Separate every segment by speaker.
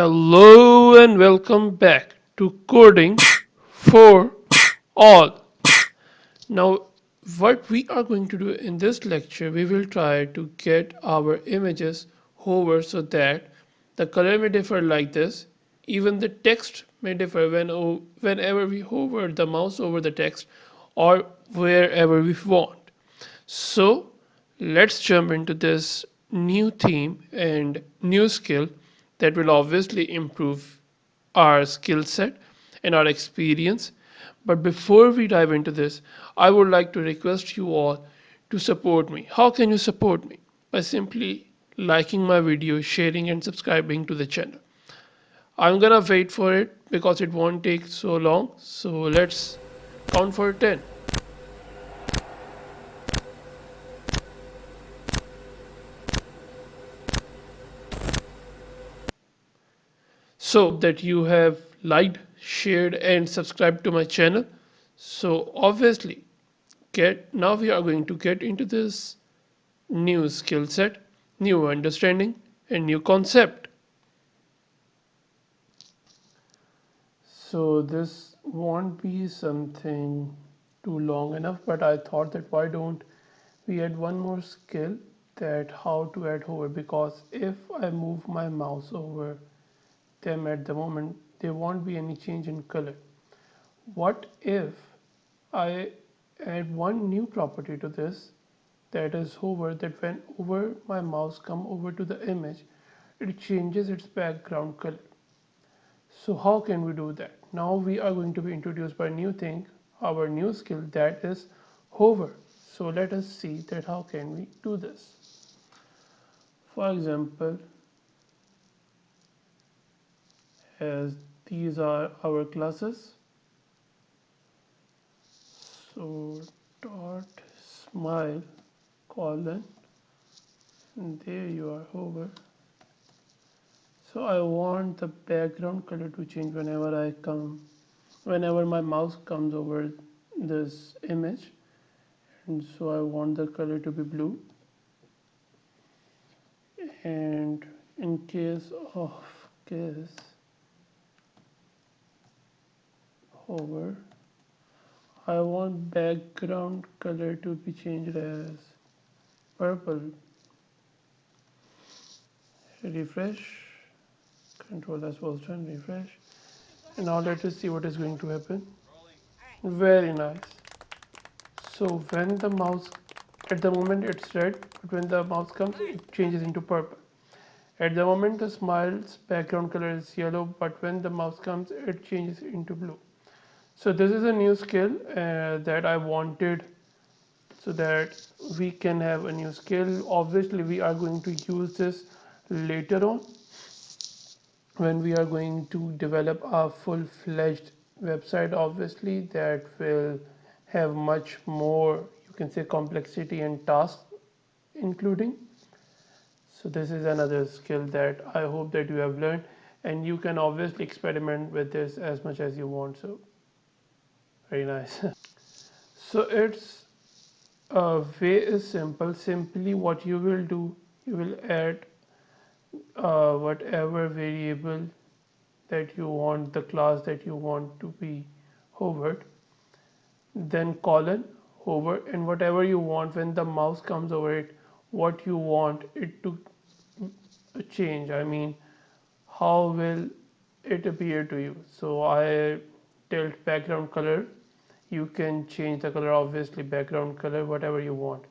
Speaker 1: Hello and welcome back to Coding for All. Now, what we are going to do in this lecture, we will try to get our images hover so that the color may differ like this. Even the text may differ whenever we hover the mouse over the text or wherever we want. So let's jump into this new theme and new skill that will obviously improve our skill set and our experience. But before we dive into this, I would like to request you all to support me. How can you support me? By simply liking my video, sharing and subscribing to the channel. I'm gonna wait for it because it won't take so long. So let's count for 10. So that you have liked, shared and subscribed to my channel. So obviously now we are going to get into this new skill set, new understanding and new concept. So this won't be something too long enough, but I thought that why don't we add one more skill, that how to add hover, because if I move my mouse over them at the moment, there won't be any change in color. What if I add one new property to this, that is hover, that whenever my mouse come over to the image, it changes its background color. So how can we do that? Now we are going to be introduced by a new thing, our new skill, that is hover. So let us see that how can we do this. For example, as these are our classes, so dot smile colon, and there you are, hover. So I want the background color to change whenever my mouse comes over this image, and so I want the color to be blue. And in case of hover, I want background color to be changed as purple. Refresh, Control S was done, refresh, and now let us see what is going to happen. Very nice. So when the mouse, at the moment it's red, but when the mouse comes it changes into purple. At the moment the smile's background color is yellow, but when the mouse comes it changes into blue. So this is a new skill that I wanted, so that we can have a new skill. Obviously we are going to use this later on when we are going to develop a full-fledged website, obviously that will have much more, you can say, complexity and tasks including. So this is another skill that I hope that you have learned, and you can obviously experiment with this as much as you want. So very nice. So it's way is simple. Simply what you will do, you will add whatever variable that you want, the class that you want to be hovered, then colon hover, and whatever you want when the mouse comes over it, what you want it to change, I mean how will it appear to you. So I tilt background color, you can change the color, obviously background color, whatever you want.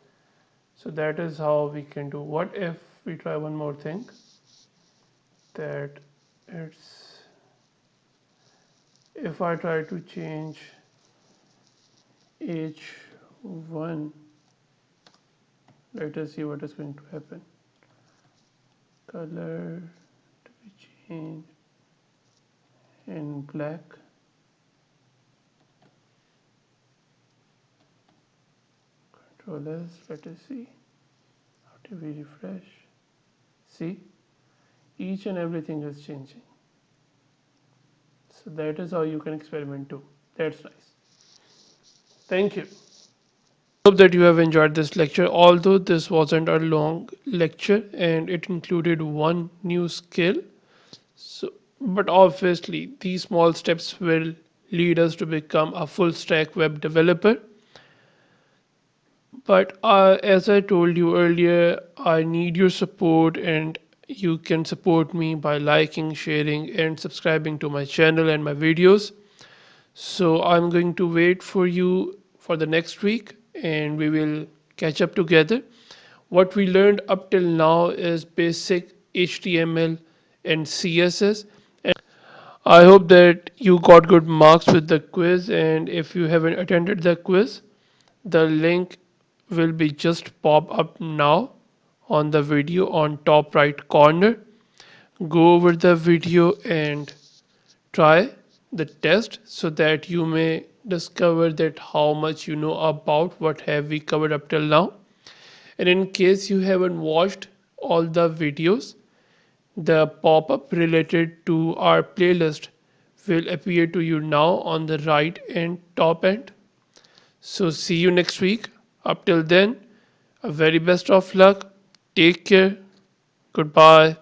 Speaker 1: So that is how we can do. What if we try one more thing, that it's, if I try to change H1, let us see what is going to happen. Color to be changed in black. Control S, let us see. After we refresh, see, each and everything is changing. So that is how you can experiment too. That's nice. Thank you. Hope that you have enjoyed this lecture, although this wasn't a long lecture and it included one new skill. So But obviously, these small steps will lead us to become a full stack web developer. But as I told you earlier, I need your support, and you can support me by liking, sharing, and subscribing to my channel and my videos. So I'm going to wait for you for the next week and we will catch up together. What we learned up till now is basic HTML and CSS. I hope that you got good marks with the quiz, and if you haven't attended the quiz, the link will be just pop up now on the video on top right corner. Go over the video and try the test so that you may discover that how much you know about what have we covered up till now. And in case you haven't watched all the videos, the pop-up related to our playlist will appear to you now on the right and top end. So see you next week. Up till then, a very best of luck. Take care. Goodbye.